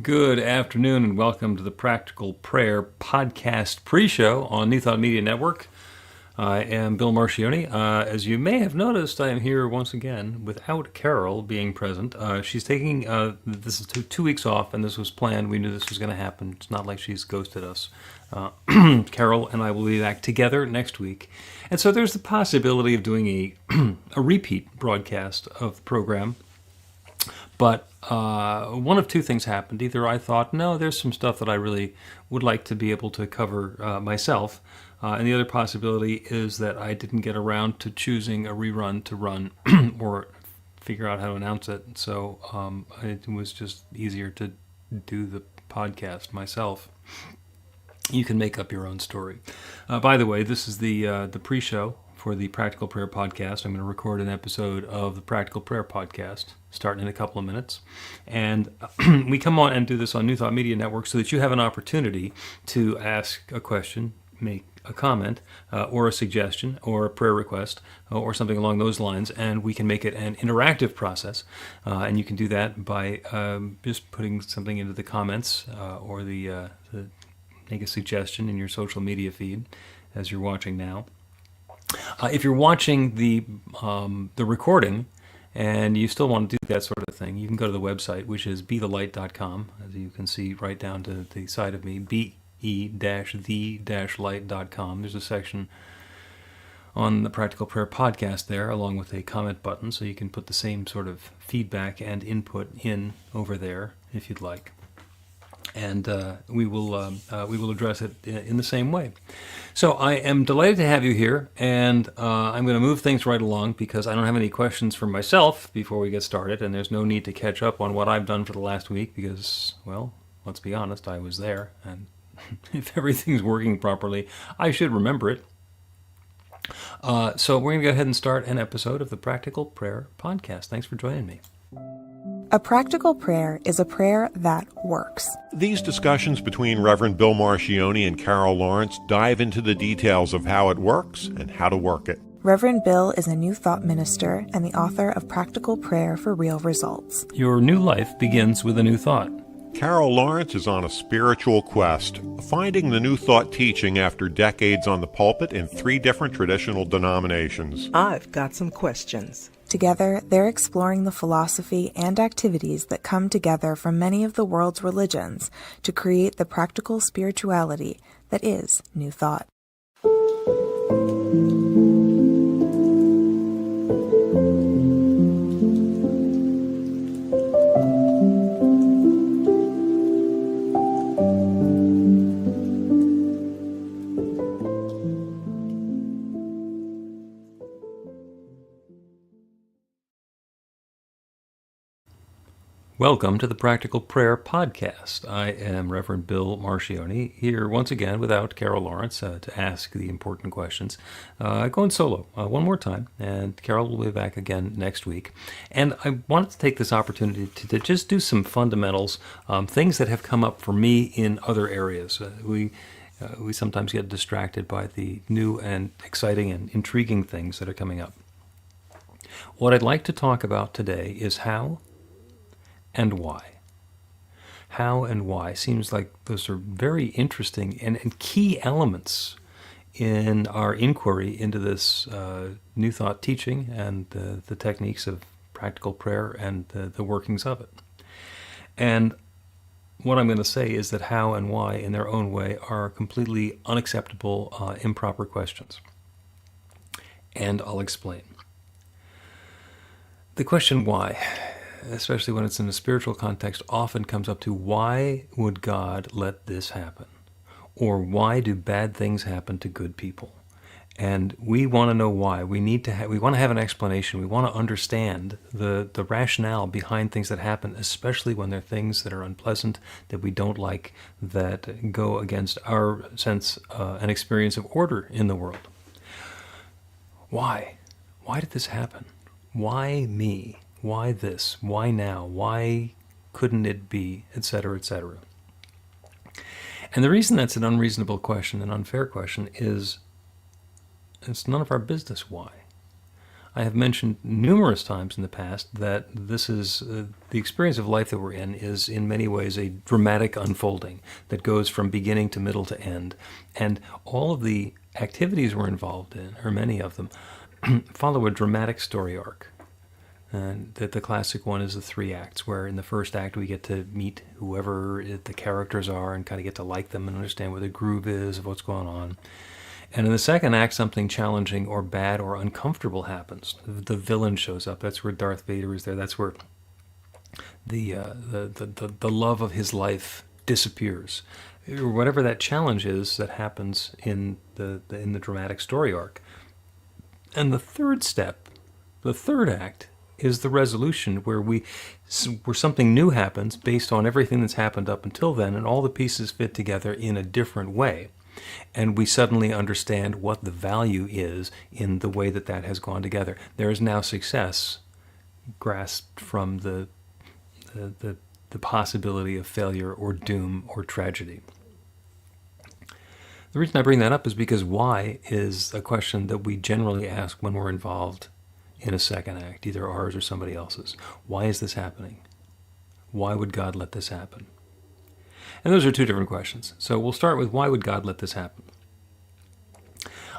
Good afternoon and welcome to the Practical Prayer Podcast pre-show on New Thought Media Network. I am Bill Marchiony. As you may have noticed, I am here once again without Carol being present. She's taking, this is 2 weeks off, and this was planned. We knew this was going to happen. It's not like she's ghosted us. Carol and I will be back together next week. And so there's the possibility of doing a repeat broadcast of the program. But one of two things happened. Either I thought, no, there's some stuff that I really would like to be able to cover myself. And the other possibility is that I didn't get around to choosing a rerun to run or figure out how to announce it. So it was just easier to do the podcast myself. You can make up your own story. By the way, this is the pre-show for the Practical Prayer Podcast. I'm going to record an episode of the Practical Prayer Podcast starting in a couple of minutes. And we come on and do this on New Thought Media Network so that you have an opportunity to ask a question, make a comment, or a suggestion, or a prayer request, or something along those lines, and we can make it an interactive process. And you can do that by just putting something into the comments or the make a suggestion in your social media feed as you're watching now. If you're watching the recording and you still want to do that sort of thing, you can go to the website, which is bethelight.com, as you can see right down to the side of me, be-the-light.com. There's a section on the Practical Prayer Podcast there, along with a comment button, so you can put the same sort of feedback and input in over there if you'd like. And we will address it in the same way. So I am delighted to have you here, and I'm going to move things right along because I don't have any questions for myself before we get started, and there's no need to catch up on what I've done for the last week because, well, let's be honest, I was there, and if everything's working properly, I should remember it. So we're going to go ahead and start an episode of the Practical Prayer Podcast. Thanks for joining me. A practical prayer is a prayer that works. These discussions between Reverend Bill Marchiony and Carol Lawrence dive into the details of how it works and how to work it. Reverend Bill is a New Thought minister and the author of Practical Prayer for Real Results. Your new life begins with a new thought. Carol Lawrence is on a spiritual quest, finding the New Thought teaching after decades on the pulpit in 3 different traditional denominations. I've got some questions. Together, they're exploring the philosophy and activities that come together from many of the world's religions to create the practical spirituality that is New Thought. Welcome to the Practical Prayer Podcast. I am Reverend Bill Marchiony, here once again without Carol Lawrence to ask the important questions. Going solo one more time, and Carol will be back again next week. And I wanted to take this opportunity to just do some fundamentals, things that have come up for me in other areas. We sometimes get distracted by the new and exciting and intriguing things that are coming up. What I'd like to talk about today is how and why. How and why seems like those are very interesting and key elements in our inquiry into this New Thought teaching and the techniques of practical prayer and the workings of it. And what I'm going to say is that how and why in their own way are completely unacceptable, improper questions. And I'll explain. The question why, especially when it's in a spiritual context, often comes up to why would God let this happen? Or why do bad things happen to good people? And we want to know why. We want to have an explanation. We want to understand the rationale behind things that happen, especially when they're things that are unpleasant, that we don't like, that go against our sense and experience of order in the world. Why? Why did this happen? Why me? Why this? Why now? Why couldn't it be? Etc., etc. And the reason that's an unreasonable question, an unfair question, is it's none of our business why. I have mentioned numerous times in the past that this is the experience of life that we're in is in many ways a dramatic unfolding that goes from beginning to middle to end. And all of the activities we're involved in, or many of them, follow a dramatic story arc. And the classic one is the 3 acts, where in the first act we get to meet whoever the characters are and kind of get to like them and understand what the groove is of what's going on. And in the second act, something challenging or bad or uncomfortable happens. The villain shows up. That's where Darth Vader is there. That's where the love of his life disappears, or whatever that challenge is that happens in the dramatic story arc. And the third step, the third act, is the resolution where something new happens based on everything that's happened up until then, and all the pieces fit together in a different way. And we suddenly understand what the value is in the way that has gone together. There is now success grasped from the possibility of failure or doom or tragedy. The reason I bring that up is because why is a question that we generally ask when we're involved in a second act, either ours or somebody else's. Why is this happening? Why would God let this happen? And those are 2 different questions. So we'll start with why would God let this happen?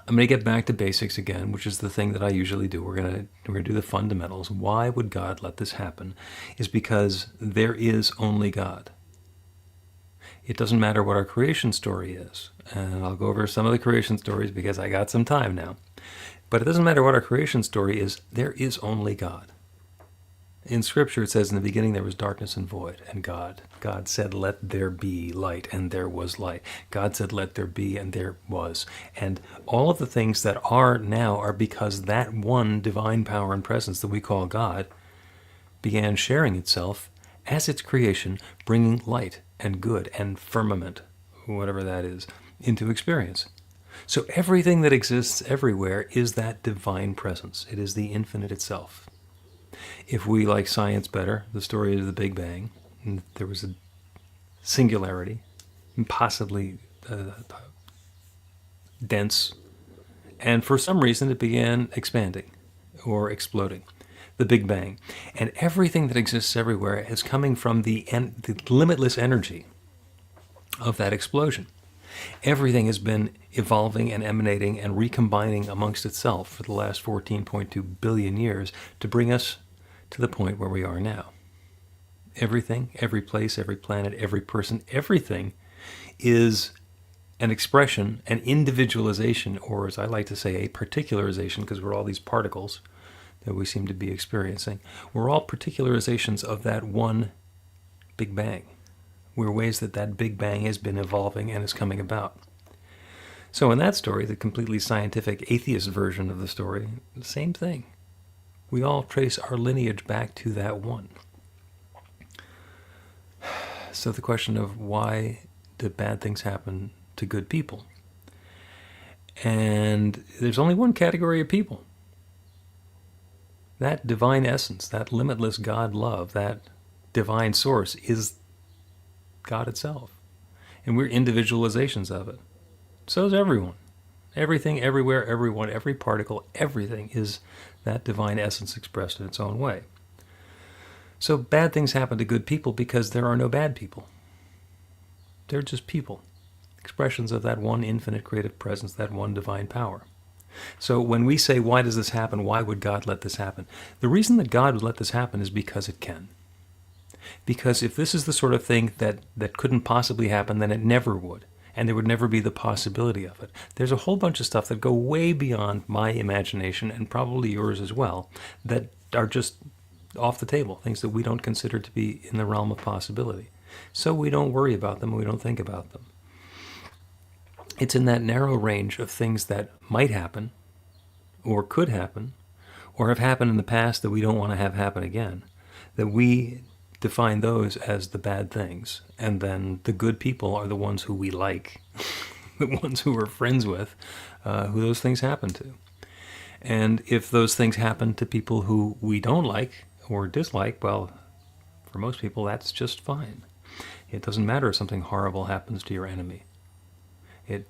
I'm going to get back to basics again, which is the thing that I usually do. We're going to do the fundamentals. Why would God let this happen? Is because there is only God. It doesn't matter what our creation story is. And I'll go over some of the creation stories because I got some time now. But it doesn't matter what our creation story is. There is only God. In Scripture, it says, in the beginning there was darkness and void, and God said, let there be light, and there was light. God said, let there be, and there was. And all of the things that are now are because that one divine power and presence that we call God began sharing itself as its creation, bringing light and good and firmament, whatever that is, into experience. So everything that exists everywhere is that divine presence. It is the infinite itself. If we like science better, the story of the Big Bang, and there was a singularity, possibly dense, and for some reason it began expanding or exploding. The Big Bang. And everything that exists everywhere is coming from the limitless energy of that explosion. Everything has been evolving and emanating and recombining amongst itself for the last 14.2 billion years to bring us to the point where we are now. Everything, every place, every planet, every person, everything is an expression, an individualization, or as I like to say, a particularization, because we're all these particles that we seem to be experiencing. We're all particularizations of that one Big Bang. We're ways that Big Bang has been evolving and is coming about. So in that story, the completely scientific atheist version of the story, the same thing. We all trace our lineage back to that one. So the question of why do bad things happen to good people? And there's only one category of people. That divine essence, that limitless God love, that divine source is God itself. And we're individualizations of it. So is everyone. Everything, everywhere, everyone, every particle, everything is that divine essence expressed in its own way. So bad things happen to good people because there are no bad people. They're just people, expressions of that one infinite creative presence, that one divine power. So when we say, why does this happen? Why would God let this happen? The reason that God would let this happen is because it can. Because if this is the sort of thing that couldn't possibly happen, then it never would. And there would never be the possibility of it. There's a whole bunch of stuff that go way beyond my imagination, and probably yours as well, that are just off the table, things that we don't consider to be in the realm of possibility. So we don't worry about them, we don't think about them. It's in that narrow range of things that might happen, or could happen, or have happened in the past that we don't want to have happen again, that we define those as the bad things. And then the good people are the ones who we like, the ones who we're friends with, who those things happen to. And if those things happen to people who we don't like or dislike, well, for most people, that's just fine. It doesn't matter if something horrible happens to your enemy. It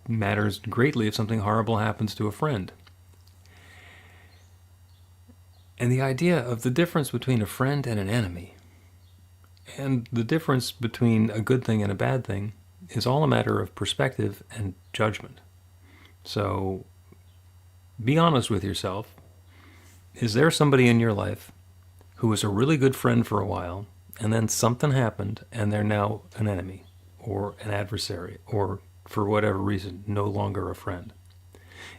matters greatly if something horrible happens to a friend. And the idea of the difference between a friend and an enemy, and the difference between a good thing and a bad thing, is all a matter of perspective and judgment. So be honest with yourself. Is there somebody in your life who was a really good friend for a while, and then something happened, and they're now an enemy, or an adversary, or for whatever reason, no longer a friend?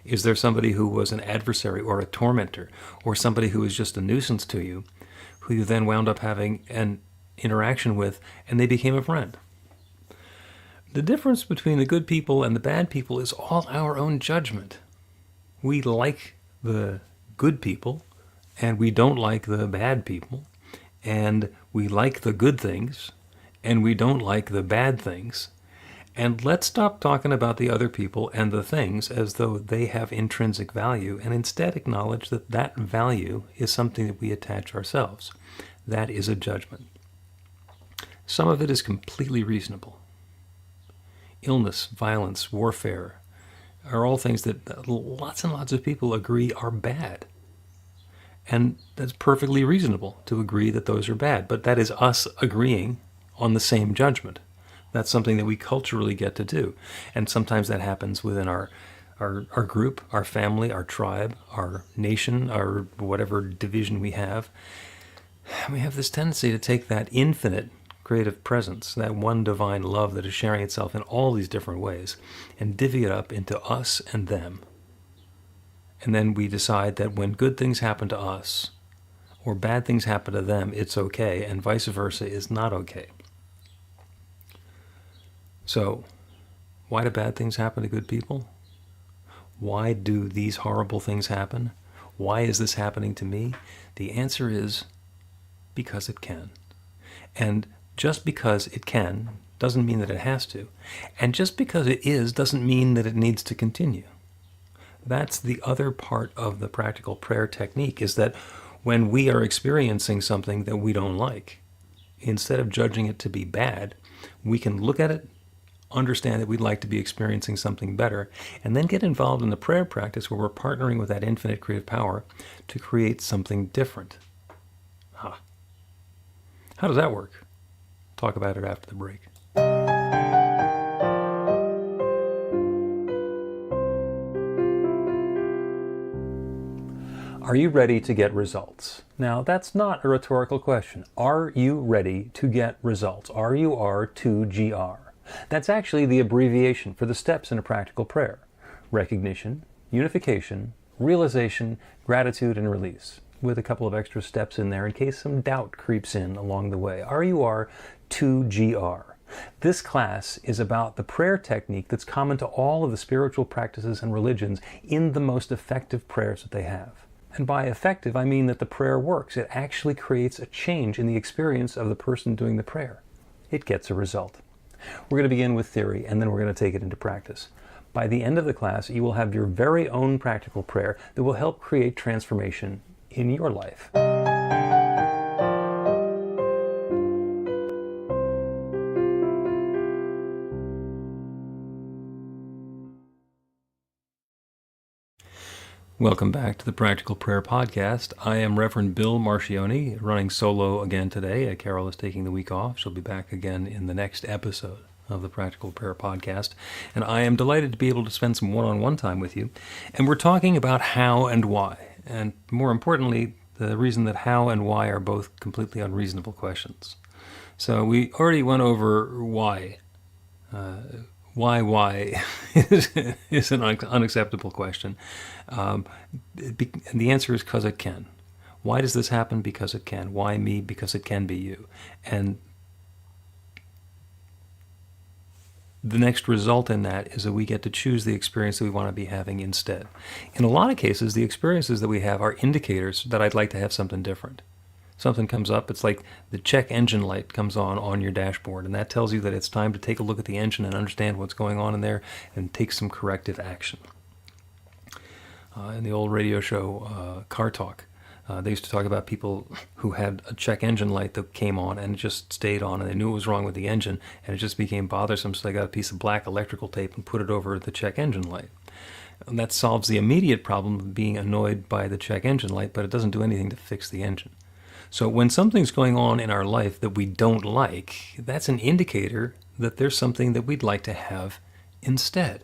Is there somebody who was an adversary or a tormentor, or somebody who was just a nuisance to you, who you then wound up having an interaction with, and they became a friend? The difference between the good people and the bad people is all our own judgment. We like the good people, and we don't like the bad people, and we like the good things, and we don't like the bad things. And let's stop talking about the other people and the things as though they have intrinsic value, and instead acknowledge that that value is something that we attach ourselves. That is a judgment. Some of it is completely reasonable. Illness, violence, warfare are all things that lots and lots of people agree are bad. And that's perfectly reasonable to agree that those are bad. But that is us agreeing on the same judgment. That's something that we culturally get to do. And sometimes that happens within our group, our family, our tribe, our nation, our whatever division we have. We have this tendency to take that infinite creative presence, that one divine love that is sharing itself in all these different ways, and divvy it up into us and them. And then we decide that when good things happen to us, or bad things happen to them, it's okay, and vice versa is not okay. So, why do bad things happen to good people? Why do these horrible things happen? Why is this happening to me? The answer is because it can. And just because it can doesn't mean that it has to. And just because it is doesn't mean that it needs to continue. That's the other part of the practical prayer technique, is that when we are experiencing something that we don't like, instead of judging it to be bad, we can look at it, understand that we'd like to be experiencing something better, and then get involved in the prayer practice where we're partnering with that infinite creative power to create something different. How does that work? Talk about it after the break. Are you ready to get results? Now, that's not a rhetorical question. Are you ready to get results? RUR2GR. That's actually the abbreviation for the steps in a practical prayer: recognition, unification, realization, gratitude, and release, with a couple of extra steps in there in case some doubt creeps in along the way. RUR2GR. This class is about the prayer technique that's common to all of the spiritual practices and religions in the most effective prayers that they have. And by effective, I mean that the prayer works. It actually creates a change in the experience of the person doing the prayer. It gets a result. We're going to begin with theory, and then we're going to take it into practice. By the end of the class, you will have your very own practical prayer that will help create transformation in your life. Welcome back to the Practical Prayer Podcast. I am Reverend Bill Marchiony, running solo again today. Carol is taking the week off. She'll be back again in the next episode of the Practical Prayer Podcast. And I am delighted to be able to spend some one-on-one time with you. And we're talking about how and why. And more importantly, the reason that how and why are both completely unreasonable questions. So we already went over why. Why is an unacceptable question. And the answer is because it can. Why does this happen? Because it can. Why me? Because it can be you. And the next result in that is that we get to choose the experience that we want to be having instead. In a lot of cases, the experiences that we have are indicators that I'd like to have something different. Something comes up, it's like the check engine light comes on your dashboard, and that tells you that it's time to take a look at the engine and understand what's going on in there and take some corrective action. In the old radio show, Car Talk, they used to talk about people who had a check engine light that came on and it just stayed on, and they knew it was wrong with the engine, and it just became bothersome, so they got a piece of black electrical tape and put it over the check engine light. And that solves the immediate problem of being annoyed by the check engine light, but it doesn't do anything to fix the engine. So when something's going on in our life that we don't like, that's an indicator that there's something that we'd like to have instead.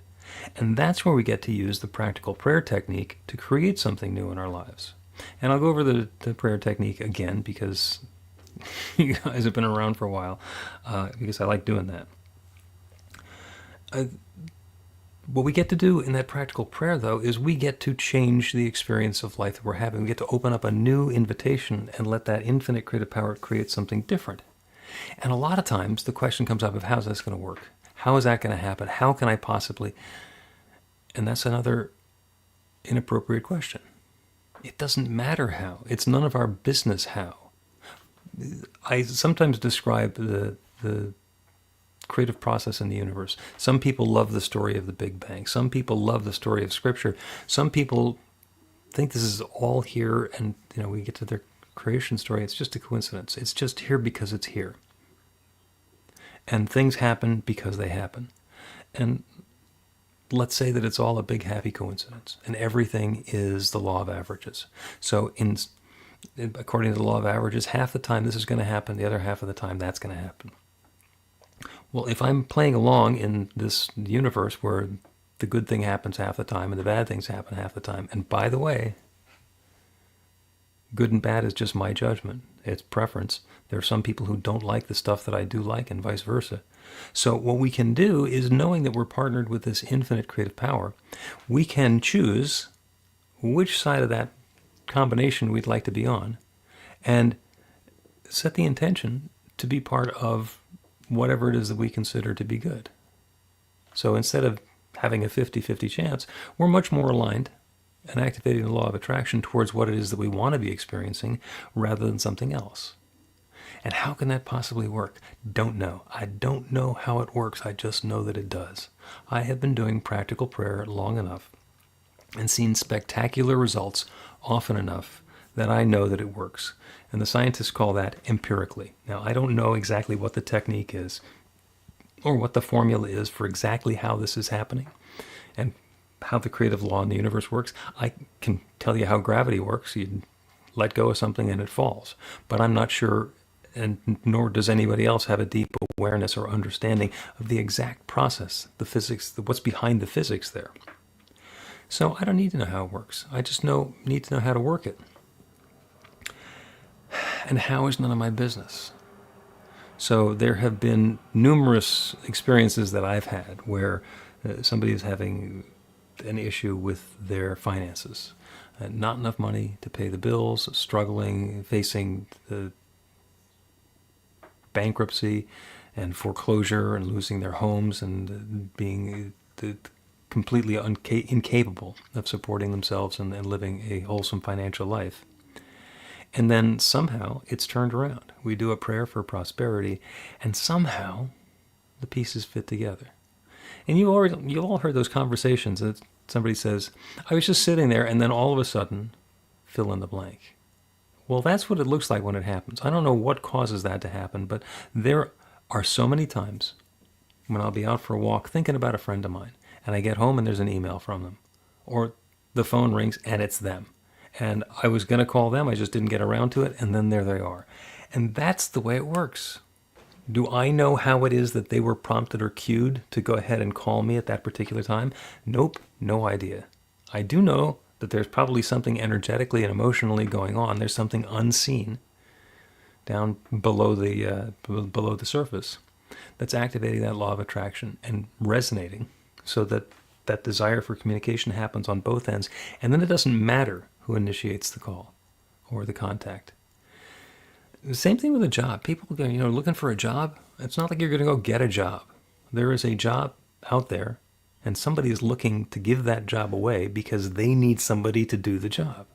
And that's where we get to use the practical prayer technique to create something new in our lives. And I'll go over the prayer technique again because you guys have been around for a while, because I like doing that. What we get to do in that practical prayer, though, is we get to change the experience of life that we're having. We get to open up a new invitation and let that infinite creative power create something different. And a lot of times the question comes up of how's this going to work? How is that going to happen? How can I possibly? And that's another inappropriate question. It doesn't matter how. It's none of our business how. I sometimes describe the creative process in the universe. Some people love the story of the Big Bang. Some people love the story of Scripture. Some people think this is all here, and we get to their creation story. It's just a coincidence. It's just here because it's here. And things happen because they happen. And let's say that it's all a big happy coincidence, and everything is the law of averages. So according to the law of averages, half the time this is going to happen, the other half of the time that's going to happen. Well, if I'm playing along in this universe where the good thing happens half the time and the bad things happen half the time, and by the way, good and bad is just my judgment. It's preference. There are some people who don't like the stuff that I do like, and vice versa. So what we can do is, knowing that we're partnered with this infinite creative power, we can choose which side of that combination we'd like to be on and set the intention to be part of whatever it is that we consider to be good. So instead of having a 50-50 chance, we're much more aligned and activating the law of attraction towards what it is that we want to be experiencing rather than something else. And how can that possibly work? Don't know. I don't know how it works. I just know that it does. I have been doing practical prayer long enough and seen spectacular results often enough that I know that it works. And the scientists call that empirically. Now, I don't know exactly what the technique is or what the formula is for exactly how this is happening and how the creative law in the universe works. I can tell you how gravity works. You let go of something and it falls. But I'm not sure, and nor does anybody else have a deep awareness or understanding of the exact process, the physics, what's behind the physics there. So I don't need to know how it works. I just need to know how to work it. And how is none of my business. So there have been numerous experiences that I've had where somebody is having an issue with their finances. Not enough money to pay the bills, struggling, facing the bankruptcy and foreclosure and losing their homes and being completely incapable of supporting themselves and living a wholesome financial life. And then somehow it's turned around. We do a prayer for prosperity, and somehow the pieces fit together. And you've all heard those conversations that somebody says, I was just sitting there, and then all of a sudden, fill in the blank. Well, that's what it looks like when it happens. I don't know what causes that to happen, but there are so many times when I'll be out for a walk thinking about a friend of mine, and I get home and there's an email from them, or the phone rings and it's them. And I was going to call them, I just didn't get around to it, and then there they are. And that's the way it works. Do I know how it is that they were prompted or cued to go ahead and call me at that particular time? Nope, no idea. I do know that there's probably something energetically and emotionally going on. There's something unseen down below the surface that's activating that law of attraction and resonating so that that desire for communication happens on both ends. And then it doesn't matter who initiates the call or the contact. The same thing with a job. People, looking for a job. It's not like you're going to go get a job. There is a job out there, and somebody is looking to give that job away because they need somebody to do the job.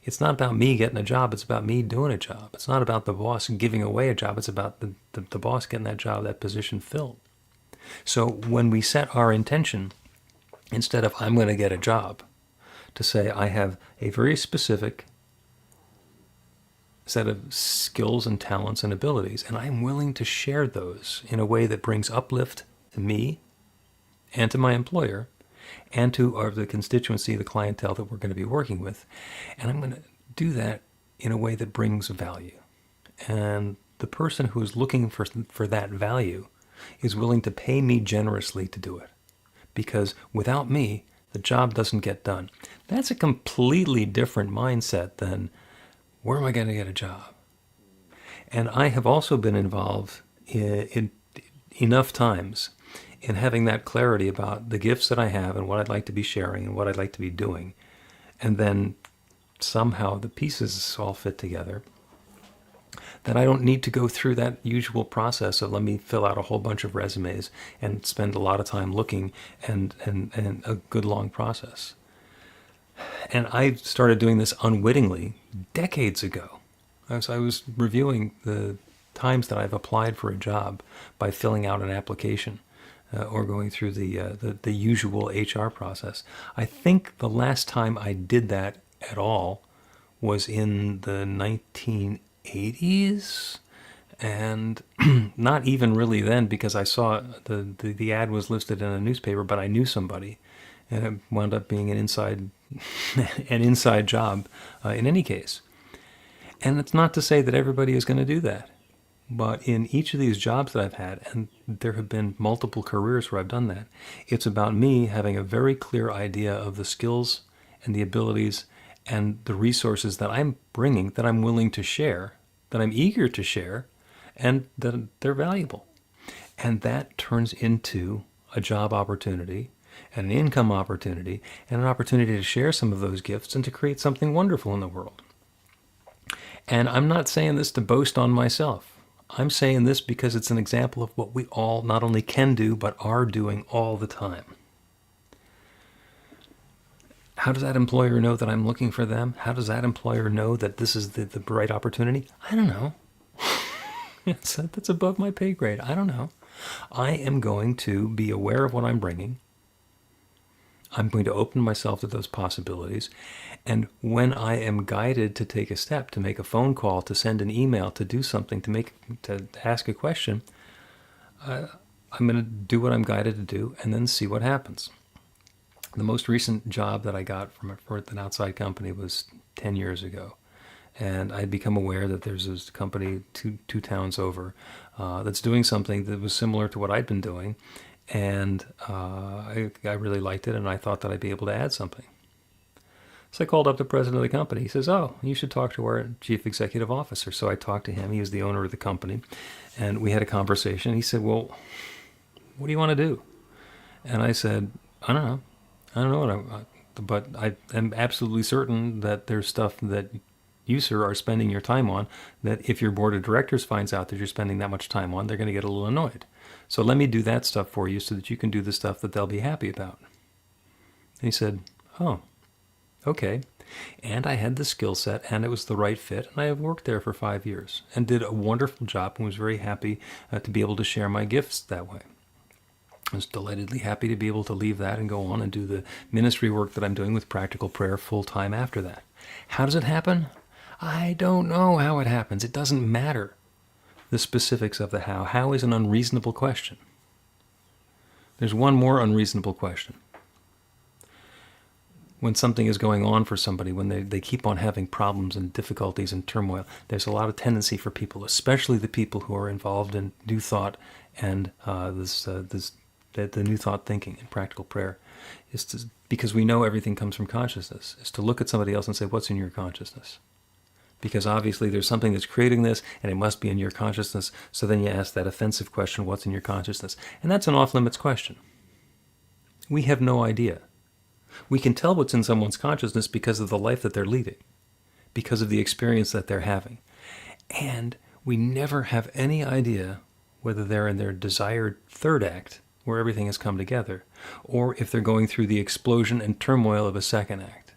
It's not about me getting a job. It's about me doing a job. It's not about the boss giving away a job. It's about the boss getting that job, that position filled. So when we set our intention, instead of I'm going to get a job, to say I have a very specific set of skills and talents and abilities, and I'm willing to share those in a way that brings uplift to me and to my employer, and to the constituency, the clientele that we're going to be working with. And I'm going to do that in a way that brings value. And the person who is looking for that value is willing to pay me generously to do it. Because without me, the job doesn't get done. That's a completely different mindset than, where am I going to get a job? And I have also been involved in enough times in having that clarity about the gifts that I have and what I'd like to be sharing and what I'd like to be doing. And then somehow the pieces all fit together, that I don't need to go through that usual process of let me fill out a whole bunch of resumes and spend a lot of time looking and a good long process. And I started doing this unwittingly decades ago. As I was reviewing the times that I've applied for a job by filling out an application or going through the usual HR process. I think the last time I did that at all was in the 1980s, and not even really then, because I saw the ad was listed in a newspaper, but I knew somebody, and it wound up being an inside job in any case. And it's not to say that everybody is going to do that, but in each of these jobs that I've had, and there have been multiple careers where I've done that, it's about me having a very clear idea of the skills and the abilities and the resources that I'm bringing, that I'm willing to share, that I'm eager to share, and that they're valuable. And that turns into a job opportunity and an income opportunity and an opportunity to share some of those gifts and to create something wonderful in the world. And I'm not saying this to boast on myself. I'm saying this because it's an example of what we all not only can do, but are doing all the time. How does that employer know that I'm looking for them? How does that employer know that this is the right opportunity? I don't know. That's above my pay grade. I don't know. I am going to be aware of what I'm bringing. I'm going to open myself to those possibilities. And when I am guided to take a step, to make a phone call, to send an email, to do something, to ask a question, I'm going to do what I'm guided to do and then see what happens. The most recent job that I got for an outside company was 10 years ago. And I'd become aware that there's this company two towns over that's doing something that was similar to what I'd been doing. And I really liked it, and I thought that I'd be able to add something. So I called up the president of the company. He says, "Oh, you should talk to our chief executive officer." So I talked to him. He was the owner of the company. And we had a conversation. He said, "Well, what do you want to do?" And I said, I don't know but I am absolutely certain that there's stuff that you, sir, are spending your time on that if your board of directors finds out that you're spending that much time on, they're going to get a little annoyed. So let me do that stuff for you so that you can do the stuff that they'll be happy about. And he said, "Oh, okay." And I had the skill set, and it was the right fit, and I have worked there for 5 years and did a wonderful job and was very happy to be able to share my gifts that way. I was delightedly happy to be able to leave that and go on and do the ministry work that I'm doing with Practical Prayer full-time after that. How does it happen? I don't know how it happens. It doesn't matter the specifics of the how. How is an unreasonable question. There's one more unreasonable question. When something is going on for somebody, when they keep on having problems and difficulties and turmoil, there's a lot of tendency for people, especially the people who are involved in New Thought and the New Thought thinking and Practical Prayer, is to, because we know everything comes from consciousness, is to look at somebody else and say, what's in your consciousness? Because obviously there's something that's creating this, and it must be in your consciousness. So then you ask that offensive question, what's in your consciousness? And that's an off-limits question. We have no idea. We can tell what's in someone's consciousness because of the life that they're leading, because of the experience that they're having. And we never have any idea whether they're in their desired third act, where everything has come together, or if they're going through the explosion and turmoil of a second act.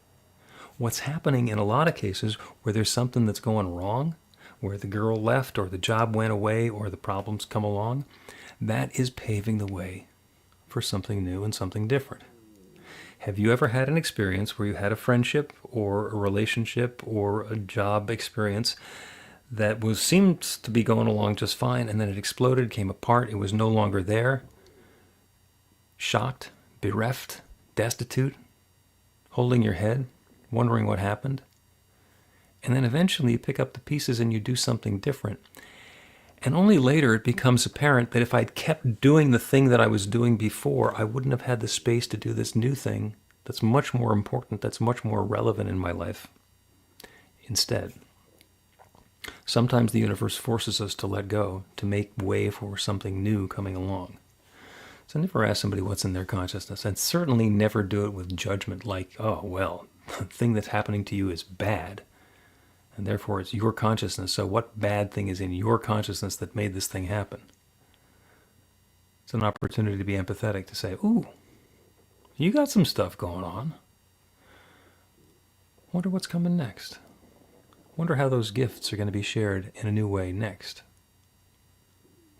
What's happening in a lot of cases where there's something that's going wrong, where the girl left or the job went away or the problems come along, that is paving the way for something new and something different. Have you ever had an experience where you had a friendship or a relationship or a job experience that seemed to be going along just fine, and then it exploded, came apart, it was no longer there? Shocked, bereft, destitute, holding your head, wondering what happened. And then eventually you pick up the pieces and you do something different. And only later it becomes apparent that if I'd kept doing the thing that I was doing before, I wouldn't have had the space to do this new thing that's much more important, that's much more relevant in my life instead. Sometimes the universe forces us to let go, to make way for something new coming along. So never ask somebody what's in their consciousness, and certainly never do it with judgment like, oh, well, the thing that's happening to you is bad, and therefore it's your consciousness, so what bad thing is in your consciousness that made this thing happen? It's an opportunity to be empathetic, to say, ooh, you got some stuff going on. Wonder what's coming next. Wonder how those gifts are going to be shared in a new way next.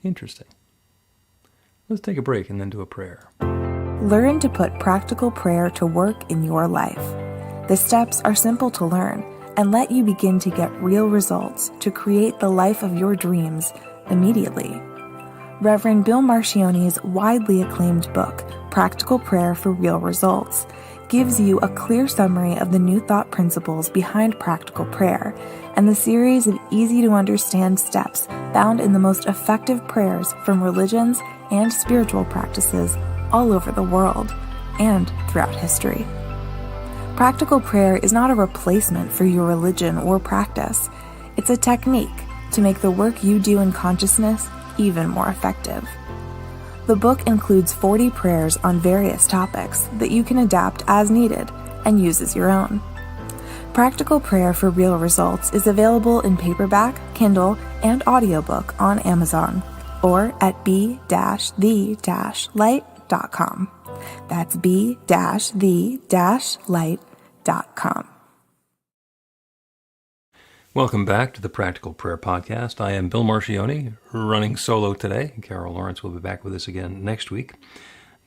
Interesting. Let's take a break and then do a prayer. Learn to put practical prayer to work in your life. The steps are simple to learn and let you begin to get real results to create the life of your dreams immediately. Reverend Bill Marchiony's widely acclaimed book, Practical Prayer for Real Results, gives you a clear summary of the New Thought principles behind practical prayer and the series of easy-to-understand steps found in the most effective prayers from religions and spiritual practices all over the world and throughout history. Practical prayer is not a replacement for your religion or practice. It's a technique to make the work you do in consciousness even more effective. The book includes 40 prayers on various topics that you can adapt as needed and use as your own. Practical Prayer for Real Results is available in paperback, Kindle, and audiobook on Amazon or at b-the-light.com. That's b-the-light.com. Welcome back to the Practical Prayer Podcast. I am Bill Marchiony, running solo today. Carol Lawrence will be back with us again next week.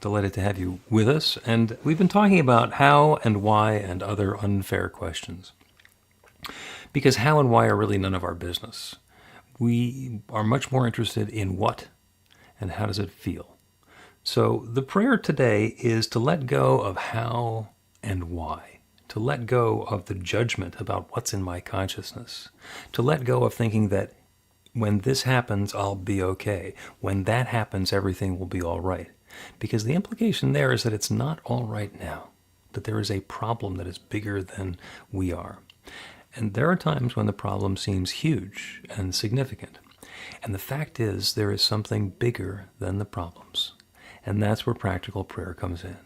Delighted to have you with us. And we've been talking about how and why and other unfair questions. Because how and why are really none of our business. We are much more interested in what and how does it feel. So the prayer today is to let go of how and why. To let go of the judgment about what's in my consciousness. To let go of thinking that when this happens, I'll be okay. When that happens, everything will be all right. Because the implication there is that it's not all right now. That there is a problem that is bigger than we are. And there are times when the problem seems huge and significant. And the fact is, there is something bigger than the problems. And that's where practical prayer comes in.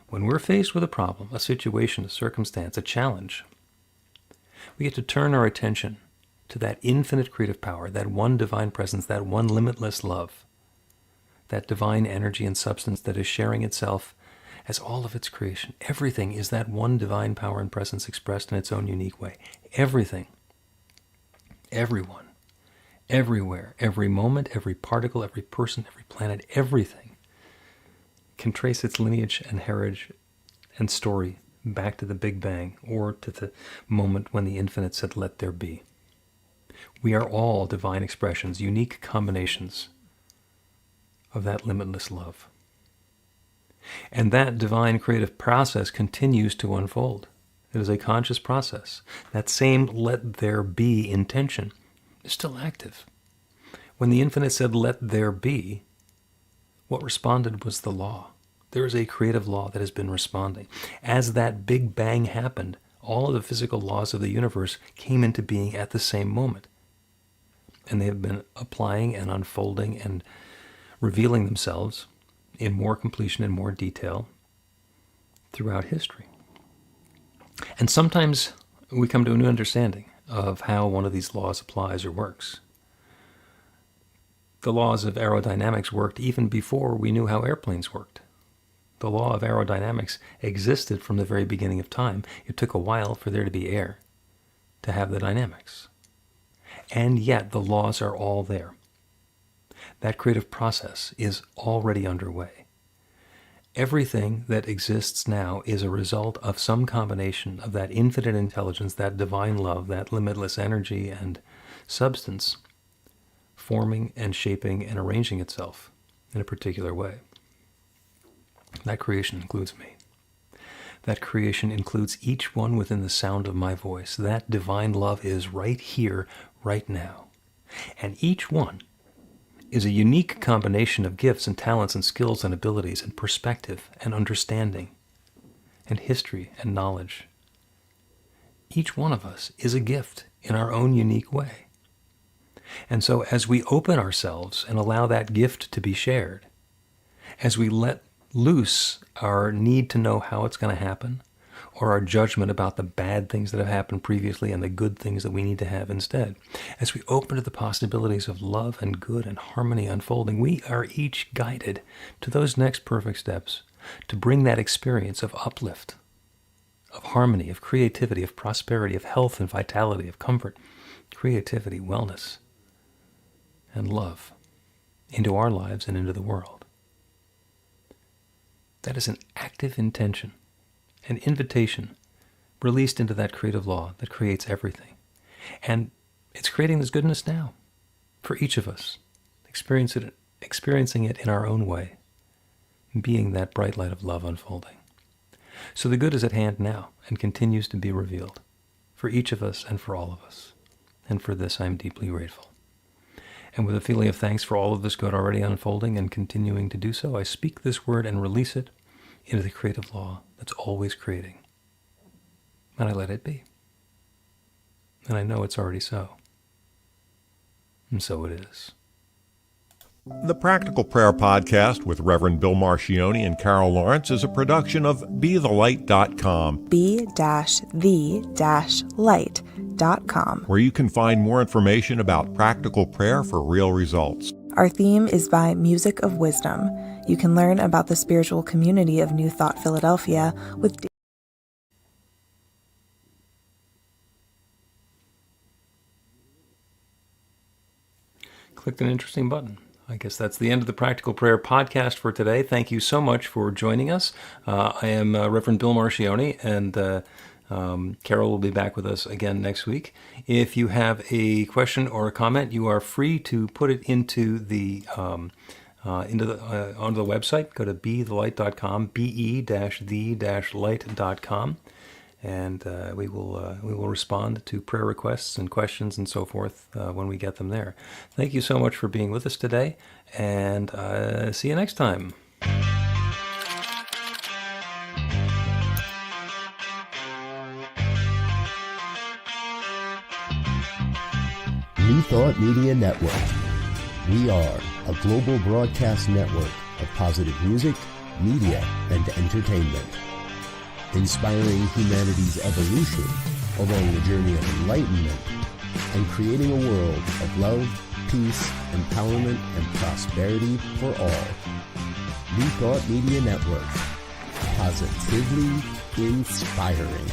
When we're faced with a problem, a situation, a circumstance, a challenge, we get to turn our attention to that infinite creative power, that one divine presence, that one limitless love, that divine energy and substance that is sharing itself as all of its creation. Everything is that one divine power and presence expressed in its own unique way. Everything, everyone, everywhere, every moment, every particle, every person, every planet, everything can trace its lineage and heritage and story back to the Big Bang or to the moment when the infinite said, let there be. We are all divine expressions, unique combinations of that limitless love. And that divine creative process continues to unfold. It is a conscious process. That same let there be intention is still active. When the infinite said, let there be, what responded was the law. There is a creative law that has been responding. As that Big Bang happened, all of the physical laws of the universe came into being at the same moment. And they have been applying and unfolding and revealing themselves in more completion and more detail throughout history. And sometimes we come to a new understanding of how one of these laws applies or works. The laws of aerodynamics worked even before we knew how airplanes worked. The law of aerodynamics existed from the very beginning of time. It took a while for there to be air to have the dynamics. And yet the laws are all there. That creative process is already underway. Everything that exists now is a result of some combination of that infinite intelligence, that divine love, that limitless energy and substance forming and shaping and arranging itself in a particular way. That creation includes me. That creation includes each one within the sound of my voice. That divine love is right here, right now. And each one is a unique combination of gifts and talents and skills and abilities and perspective and understanding and history and knowledge. Each one of us is a gift in our own unique way. And so as we open ourselves and allow that gift to be shared, as we let loose our need to know how it's going to happen, or our judgment about the bad things that have happened previously and the good things that we need to have instead, as we open to the possibilities of love and good and harmony unfolding, we are each guided to those next perfect steps to bring that experience of uplift, of harmony, of creativity, of prosperity, of health and vitality, of comfort, creativity, wellness, and love into our lives and into the world. That is an active intention, an invitation released into that creative law that creates everything. And it's creating this goodness now for each of us, experiencing it in our own way, being that bright light of love unfolding. So the good is at hand now and continues to be revealed for each of us and for all of us. And for this, I'm deeply grateful. And with a feeling of thanks for all of this good already unfolding and continuing to do so, I speak this word and release it into the creative law that's always creating. And I let it be. And I know it's already so. And so it is. The Practical Prayer Podcast with Reverend Bill Marchiony and Carol Lawrence is a production of BeTheLight.com. be-the-light.com. Where you can find more information about practical prayer for real results. Our theme is by Music of Wisdom. You can learn about the spiritual community of New Thought Philadelphia with Clicked an interesting button. I guess that's the end of the Practical Prayer Podcast for today. Thank you so much for joining us. I am Reverend Bill Marchiony, and Carol will be back with us again next week. If you have a question or a comment, you are free to put it onto the website. Go to BeTheLight.com, be-the-light.com. And we will respond to prayer requests and questions and so forth when we get them there. Thank you so much for being with us today, and see you next time. New Thought Media Network. We are a global broadcast network of positive music, media, and entertainment, inspiring humanity's evolution along the journey of enlightenment and creating a world of love, peace, empowerment, and prosperity for all. New Thought Media Network. Positively inspiring.